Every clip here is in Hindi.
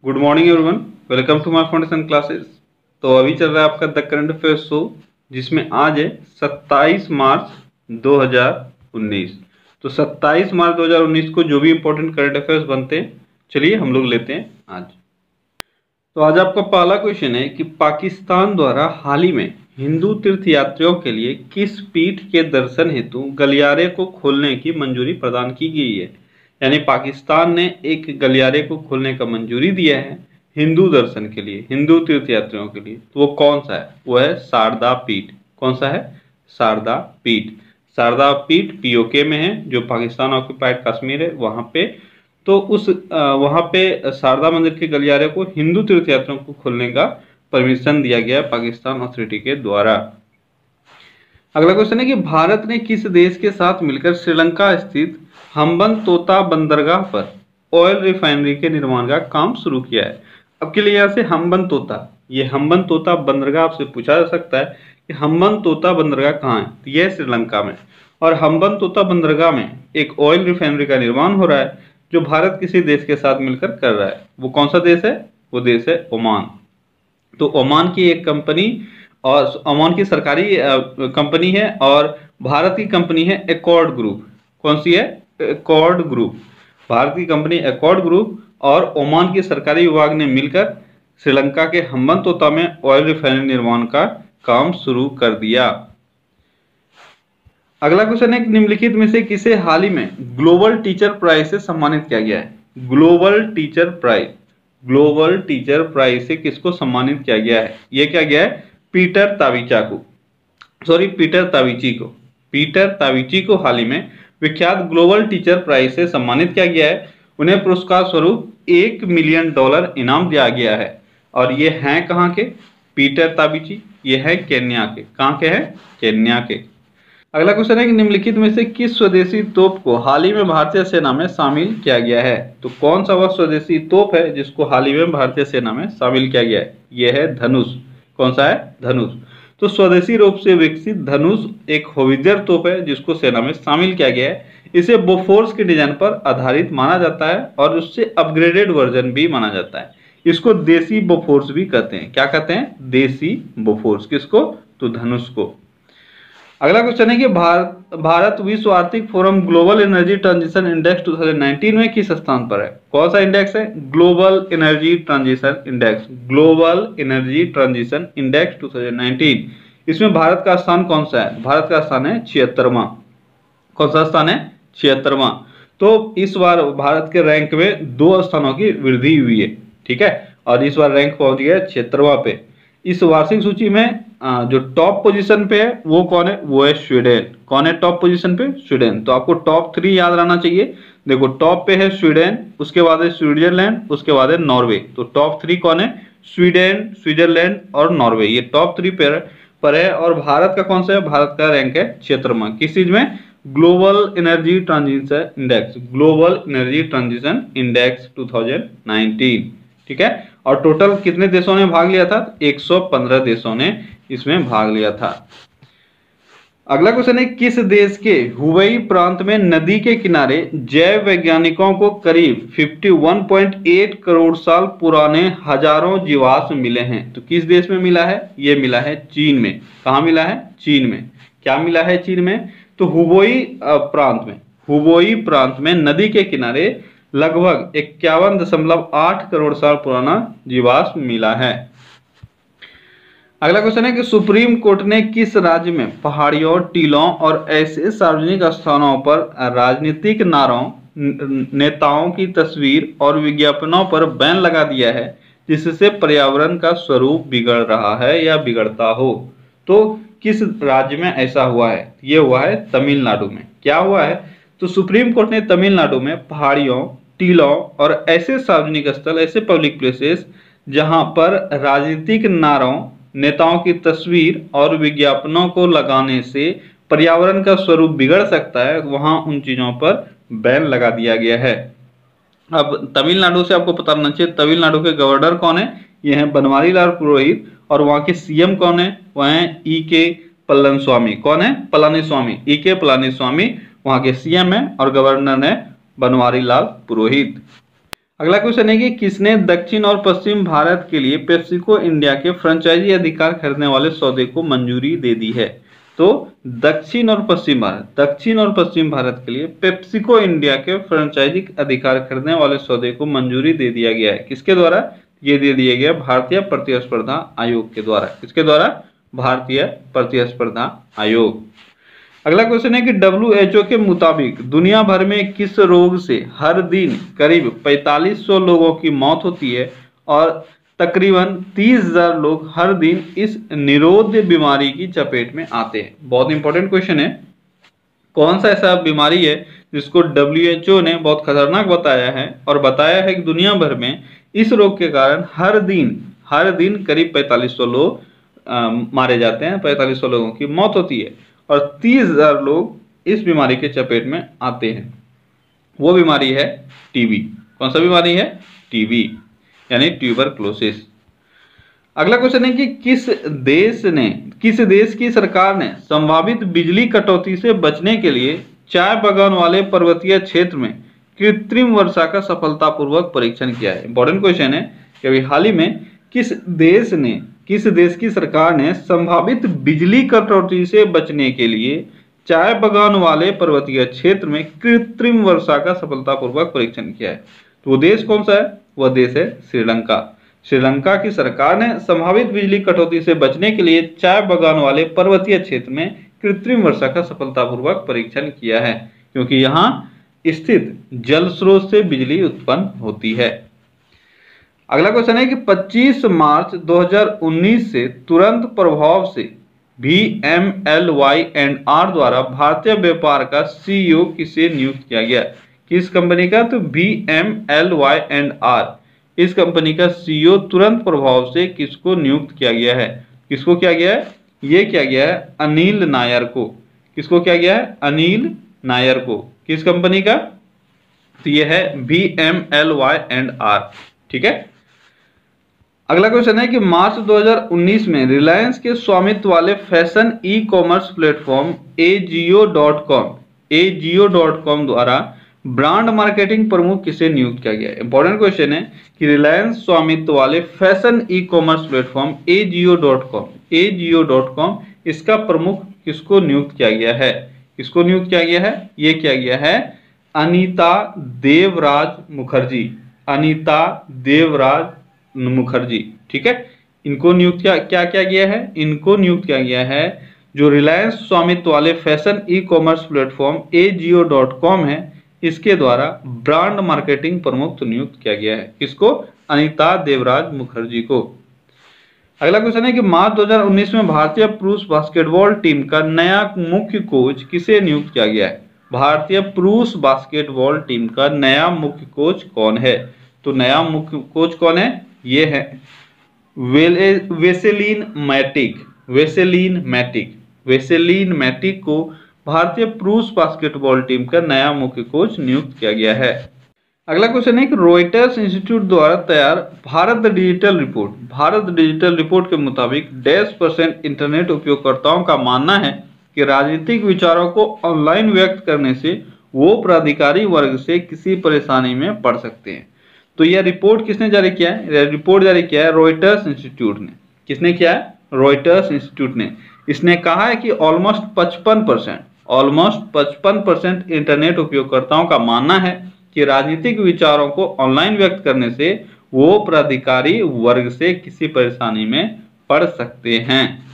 Good morning everyone, welcome to my foundation classes. तो अभी चल रहा है आपका द करंट अफेयर्स शो, जिसमें आज है 27 मार्च 2019। तो 27 मार्च 2019 को जो भी इंपॉर्टेंट करंट अफेयर्स बनते हैं, चलिए हम लोग लेते हैं आज। तो आज आपका पहला क्वेश्चन है कि पाकिस्तान द्वारा हाल ही में हिंदू तीर्थयात्रियों के लिए किस पीठ के दर्शन हेतु गलियारे को खोलने की मंजूरी प्रदान की गई है। यानी पाकिस्तान ने एक गलियारे को खोलने का मंजूरी दिया है हिंदू दर्शन के लिए, हिंदू तीर्थयात्रियों के लिए। तो वो कौन सा है? वो है शारदा पीठ। कौन सा है? शारदा पीठ। शारदा पीठ पीओके में है, जो पाकिस्तान ऑक्युपाइड कश्मीर है वहां पे। तो उस वहां पे शारदा मंदिर के गलियारे को हिंदू तीर्थयात्रियों को खोलने का परमिशन दिया गया है पाकिस्तान अथॉरिटी के द्वारा। अगला क्वेश्चन है कि भारत ने किस देश के साथ मिलकर श्रीलंका स्थित हम्बनतोता बंदरगाह पर ऑयल रिफाइनरी के निर्माण का काम शुरू किया है। अब के लिए यहाँ से हम्बनतोता, ये हम्बनतोता बंदरगाह आपसे पूछा जा सकता है कि हम्बनतोता बंदरगाह कहाँ है। तो यह श्रीलंका में, और हम्बनतोता बंदरगाह में एक ऑयल रिफाइनरी का निर्माण हो रहा है जो भारत किसी देश के साथ मिलकर कर रहा है। वो कौन सा देश है? वो देश है ओमान। तो ओमान की एक कंपनी, और ओमान की सरकारी कंपनी है, और भारत की कंपनी है एकॉर्ड ग्रुप। कौन सी है? Accord group. भारत की कंपनी एकॉर्ड ग्रुप और ओमान की सरकारी विभाग ने मिलकर श्रीलंका के हम्बनतोता में ऑयल रिफाइनरी निर्माण का काम शुरू कर दिया। अगला क्वेश्चन है, निम्नलिखित में से किसे हाल ही में ग्लोबल टीचर प्राइज से सम्मानित किया गया है? Global teacher prize, global teacher prize से किसको सम्मानित किया गया है? यह क्या गया है? पीटर ताविचा को, पीटर ताविची को। पीटर ताविची को हाल ही में विख्यात ग्लोबल टीचर प्राइज से सम्मानित किया गया है। उन्हें पुरस्कार स्वरूप $1 मिलियन इनाम दिया गया है। और ये हैं कहाँ के? पीटर ताविची ये है केन्या के। कहाँ के हैं? केन्या के। अगला क्वेश्चन है कि निम्नलिखित में से किस स्वदेशी तोप को हाल ही में भारतीय सेना में शामिल किया गया है? तो कौन सा वह स्वदेशी तोप है जिसको हाल ही में भारतीय सेना में शामिल किया गया है? यह है धनुष। कौन सा है? धनुष। तो स्वदेशी रूप से विकसित धनुष एक होवित्जर तोप है जिसको सेना में शामिल किया गया है। इसे बोफोर्स के डिजाइन पर आधारित माना जाता है और उससे अपग्रेडेड वर्जन भी माना जाता है। इसको देसी बोफोर्स भी कहते हैं। क्या कहते हैं? देसी बोफोर्स। किसको? तो धनुष को। अगला क्वेश्चन है कि भारत विश्व आर्थिक forum global energy transition index 2019 में किस स्थान पर है? कौन सा इंडेक्स है? Global energy transition index. Global energy transition index 2019। इसमें भारत का स्थान कौन सा है? भारत का स्थान है 76वां। कौन सा स्थान है? 76वां। तो इस बार भारत के रैंक में 2 स्थानों की वृद्धि हुई है। ठीक है, और इस बार रैंक पहुंच गया 76वां पे। इस वार्षिक सूची में जो टॉप पोजीशन पे है वो कौन है? वो है स्वीडन। कौन है टॉप पोजीशन पे? स्वीडन। तो आपको टॉप 3 याद रहना चाहिए। देखो, टॉप पे है स्वीडन, उसके बाद है स्विट्जरलैंड, उसके बाद है नॉर्वे। तो टॉप 3 कौन है? स्वीडन, स्विट्जरलैंड और नॉर्वे। ये टॉप 3 पर है। और भारत का कौन सा है? भारत का रैंक है 76वां। किस चीज में? Global energy transition index. Global energy transition index 2019। ठीक है, और टोटल कितने देशों ने भाग लिया था? 115 देशों ने इसमें भाग लिया था। अगला क्वेश्चन है, किस देश के हुबेई प्रांत में नदी के किनारे जैव वैज्ञानिकों को करीब 51.8 करोड़ साल पुराने हजारों जीवाश्म मिले हैं? तो किस देश में मिला है? ये मिला है चीन में। कहाँ मिला है? चीन में। क्या मिला है चीन में? तो हुबेई प्रांत में, हुबेई प्रांत में नदी के किनारे लगभग 51.8 करोड़ साल पुराना जीवाश्म मिला है। अगला क्वेश्चन है कि सुप्रीम कोर्ट ने किस राज्य में पहाड़ियों, टीलों और ऐसे सार्वजनिक स्थानों पर राजनीतिक नेताओं की तस्वीर और विज्ञापनों पर बैन लगा दिया है जिससे पर्यावरण का स्वरूप बिगड़ रहा है या बिगड़ता हो? तो किस राज्य में ऐसा हुआ है? ये हुआ है तमिलनाडु में। क्या हुआ है? तो सुप्रीम कोर्ट ने तमिलनाडु में पहाड़ियों, टीलों और ऐसे सार्वजनिक स्थल, ऐसे पब्लिक प्लेसेस जहां पर राजनीतिक नेताओं की तस्वीर और विज्ञापनों को लगाने से पर्यावरण का स्वरूप बिगड़ सकता है, वहां उन चीजों पर बैन लगा दिया गया है। अब तमिलनाडु से आपको पता होना चाहिए, तमिलनाडु के गवर्नर कौन है? ये हैं बनवारी लाल पुरोहित। और वहां के सीएम कौन है? वह हैं E.K. पलनस्वामी। कौन है? पलानीस्वामी। E.K. पलानीस्वामी वहां के सीएम है और गवर्नर है बनवारी लाल पुरोहित। अगला क्वेश्चन है कि किसने दक्षिण और पश्चिम भारत के लिए पेप्सिको इंडिया के फ्रेंचाइजी अधिकार खरीदने वाले सौदे को मंजूरी दे दी है? तो दक्षिण और पश्चिम भारत के लिए पेप्सिको इंडिया के फ्रेंचाइजी अधिकार खरीदने वाले सौदे को मंजूरी दे दिया गया है। किसके द्वारा? ये दे दिया गया भारतीय प्रतिस्पर्धा आयोग के द्वारा। किसके द्वारा? भारतीय प्रतिस्पर्धा आयोग। अगला क्वेश्चन है कि WHO के मुताबिक दुनिया भर में किस रोग से हर दिन करीब 4500 लोगों की मौत होती है और तकरीबन 30,000 लोग हर दिन इस निरोध बीमारी की चपेट में आते हैं? बहुत इंपॉर्टेंट क्वेश्चन है। कौन सा ऐसा बीमारी है जिसको WHO ने बहुत खतरनाक बताया है और बताया है कि दुनिया भर में इस रोग के कारण हर दिन करीब 4500 लोग मारे जाते हैं, 4500 लोगों की मौत होती है और 30,000 लोग इस बीमारी के चपेट में आते हैं। वो बीमारी है टीबी। कौन सा बीमारी है? टीबी यानी ट्यूबरक्लोसिस। अगला क्वेश्चन है कि किस देश की सरकार ने संभावित बिजली कटौती से बचने के लिए चाय बागान वाले पर्वतीय क्षेत्र में कृत्रिम वर्षा का सफलतापूर्वक परीक्षण किया है? इंपॉर्टेंट क्वेश्चन है कि अभी हाल ही में किस देश की सरकार ने संभावित बिजली कटौती से बचने के लिए चाय बागान वाले पर्वतीय क्षेत्र में कृत्रिम वर्षा का सफलतापूर्वक परीक्षण किया है? तो वो देश कौन सा है? वह देश है श्रीलंका। श्रीलंका की सरकार ने संभावित बिजली कटौती से बचने के लिए चाय बागान वाले पर्वतीय क्षेत्र में कृत्रिम वर्षा का सफलतापूर्वक परीक्षण किया है, क्योंकि यहाँ स्थित जल स्रोत से बिजली उत्पन्न होती है। अगला क्वेश्चन है कि 25 मार्च 2019 से तुरंत प्रभाव से VMLY&R द्वारा भारतीय व्यापार का CEO किसे नियुक्त किया गया? किस कंपनी का? तो VMLY&R इस कंपनी का CEO तुरंत प्रभाव से किसको नियुक्त किया गया है? किसको किया गया है? ये किया गया है अनिल नायर को। किसको किया गया है? अनिल नायर को। किस कंपनी का? तो ये है VMLY&R। ठीक है। अगला क्वेश्चन है कि मार्च 2019 में रिलायंस के स्वामित्व वाले fashion e commerce platform AJIO.com द्वारा ब्रांड मार्केटिंग प्रमुख किसे नियुक्त किया गया है? इंपॉर्टेंट क्वेश्चन है कि रिलायंस स्वामित्व वाले fashion e commerce platform AJIO.com इसका प्रमुख किसको नियुक्त किया गया है? किसको नियुक्त किया गया है? ये किया गया है अनीता देवराज मुखर्जी। अनीता देवराज मुखर्जी। ठीक है। इनको नियुक्त क्या किया गया है? इनको नियुक्त किया गया है जो रिलायंस स्वामित्व वाले fashion e commerce platform AJIO.com है, इसके द्वारा ब्रांड मार्केटिंग प्रमुख नियुक्त किया गया है। किसको? अनीता देवराज मुखर्जी को। अगला क्वेश्चन है कि मार्च 2019 में भारतीय पुरुष बास्केटबॉल टीम का नया मुख्य कोच किसे नियुक्त किया गया है? भारतीय पुरुष बास्केटबॉल टीम का नया मुख्य कोच कौन है? तो नया मुख्य कोच कौन है? ये है वेसेलिन मैटिक को भारतीय पुरुष बास्केटबॉल टीम का नया मुख्य कोच नियुक्त किया गया है। अगला क्वेश्चन है कि रॉयटर्स इंस्टीट्यूट द्वारा तैयार भारत डिजिटल रिपोर्ट के मुताबिक 10% इंटरनेट उपयोगकर्ताओं का मानना है कि राजनीतिक विचारों को ऑनलाइन व्यक्त करने से वो प्राधिकारी वर्ग से किसी परेशानी में पड़ सकते हैं। तो यह रिपोर्ट किसने जारी किया है? रिपोर्ट जारी किया है रॉयटर्स इंस्टीट्यूट ने। किसने किया है? रॉयटर्स इंस्टीट्यूट ने। इसने कहा है कि ऑलमोस्ट 55% इंटरनेट उपयोगकर्ताओं का मानना है कि राजनीतिक विचारों को ऑनलाइन व्यक्त करने से वो प्राधिकारी वर्ग से किसी परेशानी में पड़ सकते हैं।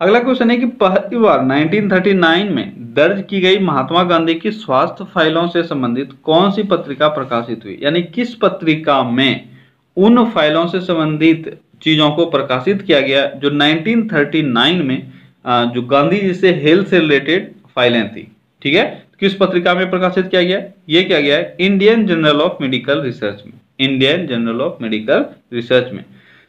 अगला क्वेश्चन है कि पहली बार 1939 में दर्ज की गई महात्मा गांधी की स्वास्थ्य फाइलों से संबंधित कौन सी पत्रिका प्रकाशित हुई? यानी किस पत्रिका में उन फाइलों से संबंधित चीजों को प्रकाशित किया गया जो 1939 में जो गांधी जी से हेल्थ से रिलेटेड फाइलें थी। ठीक है। किस पत्रिका में प्रकाशित किया गया? ये किया गया है Indian journal of medical research में।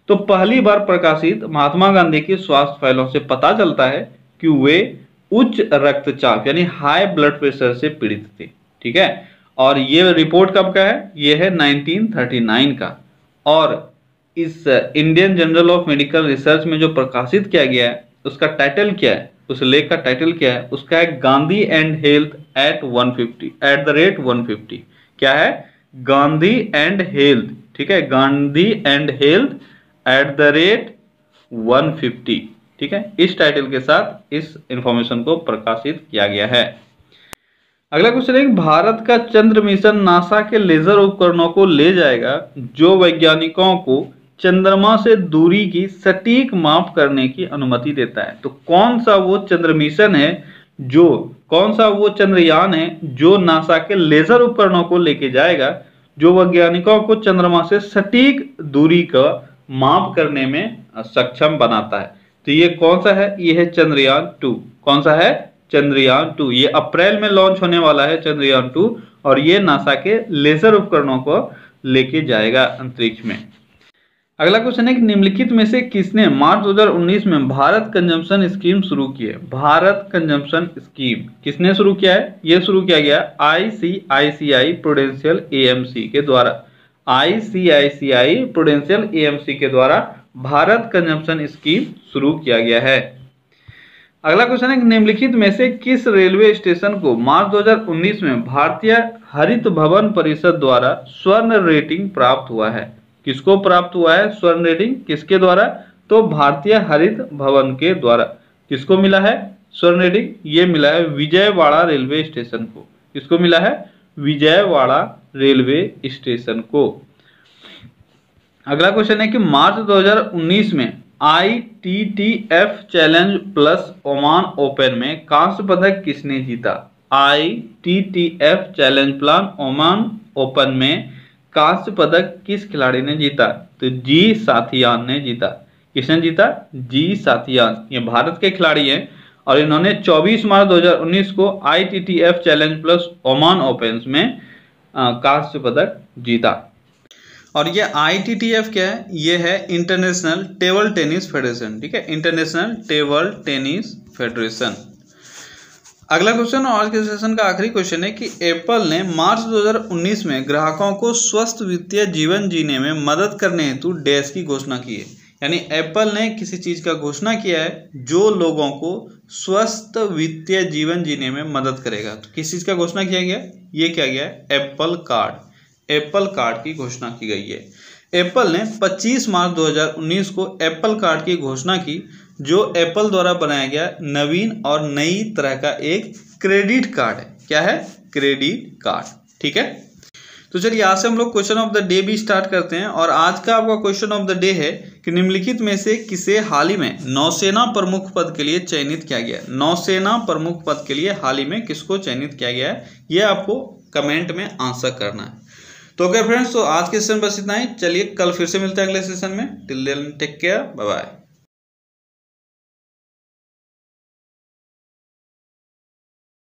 तो पहली बार प्रकाशित महात्मा गांधी की स्वास्थ्य फाइलों से पता चलता है कि वे उच्च रक्तचाप यानी हाई ब्लड प्रेशर से पीड़ित थे। ठीक है। और ये रिपोर्ट कब का है? ये है 1939 का। और इस Indian journal of medical research में जो प्रकाशित किया गया है उसका टाइटल क्या है? उस लेख का टाइटल क्या है? उसका है Gandhi and health at the rate 150। क्या है? गांधी एंड हेल्थ, ठीक है, गांधी एंड हेल्थ @150, ठीक है, इस टाइटल के साथ इस इंफॉर्मेशन को प्रकाशित किया गया है। अगला क्वेश्चन है, भारत का चंद्र मिशन नासा के लेजर उपकरणों को ले जाएगा जो वैज्ञानिकों को चंद्रमा से दूरी की सटीक माप करने की अनुमति देता है। तो कौन सा वो चंद्र मिशन है, जो कौन सा वो चंद्रयान है जो नासा के लेजर उपकरणों को लेके जाएगा जो वैज्ञानिकों को चंद्रमा से सटीक दूरी का माप करने में सक्षम बनाता है। तो ये कौन सा है, ये है चंद्रयान 2। कौन सा है, चंद्रयान 2। ये अप्रैल में लॉन्च होने वाला है चंद्रयान 2, और ये नासा के लेजर उपकरणों को लेके जाएगा अंतरिक्ष में। अगला क्वेश्चन है कि निम्नलिखित में से किसने मार्च 2019 में भारत कंजम्पशन स्कीम शुरू की है। भारत कंजम्पशन स्कीम किसने शुरू किया है, ये शुरू किया गया ICICI प्रूडेंशियल AMC के द्वारा। ICICI प्रूडेंशियल AMC के द्वारा भारत कंजम्पशन स्कीम शुरू किया गया है। अगला क्वेश्चन है, निम्नलिखित में से किस रेलवे स्टेशन को मार्च 2019 में भारतीय हरित भवन परिषद द्वारा स्वर्ण रेटिंग प्राप्त हुआ है। किसको प्राप्त हुआ है स्वर्ण रेटिंग, किसके द्वारा, तो भारतीय हरित भवन के द्वारा। किसको मिला है स्वर्ण रेटिंग, ये मिला है विजयवाड़ा रेलवे स्टेशन को। किसको मिला है, विजयवाड़ा रेलवे स्टेशन को। अगला क्वेश्चन है कि मार्च 2019 में ITTF challenge plus Oman open में कांस्य पदक किसने जीता। ITTF challenge plan Oman open में कांस्य पदक किस खिलाड़ी ने जीता, तो जी साथियान ने जीता। किसने जीता, जी साथियान। ये भारत के खिलाड़ी हैं और इन्होंने 24 मार्च 2019 को ITTF challenge plus Oman open में कांस्य पदक जीता। और ये ITTF क्या है, ये है इंटरनेशनल टेबल टेनिस फेडरेशन, ठीक है, इंटरनेशनल टेबल टेनिस फेडरेशन। अगला क्वेश्चन और आज के सेशन का आखिरी क्वेश्चन है कि एप्पल ने मार्च 2019 में ग्राहकों को स्वस्थ वित्तीय जीवन जीने में मदद करने हेतु डैश की घोषणा की है। यानी एप्पल ने किसी चीज का घोषणा किया है जो लोगों को स्वस्थ वित्तीय जीवन जीने में मदद करेगा। तो किस चीज का घोषणा किया गया, ये क्या गया, एप्पल कार्ड। एप्पल कार्ड की घोषणा की गई है। एप्पल ने 25 मार्च 2019 को एप्पल कार्ड की घोषणा की, जो एप्पल द्वारा बनाया गया नवीन और नई तरह का एक क्रेडिट कार्ड है। क्या है, क्रेडिट कार्ड, ठीक है। तो चलिए यहाँ से हम लोग क्वेश्चन ऑफ द डे भी स्टार्ट करते हैं। और आज का आपका क्वेश्चन ऑफ द डे है कि निम्नलिखित में से किसे हाल ही में नौसेना प्रमुख पद के लिए चयनित किया गया है। नौसेना प्रमुख पद के लिए हाल ही में किसको चयनित किया गया है, ये आपको कमेंट में आंसर करना है। तो ओके फ्रेंड्स, तो आज के सेशन बस इतना ही। चलिए कल फिर से मिलते हैं अगले सेशन में। Till then take care, bye bye.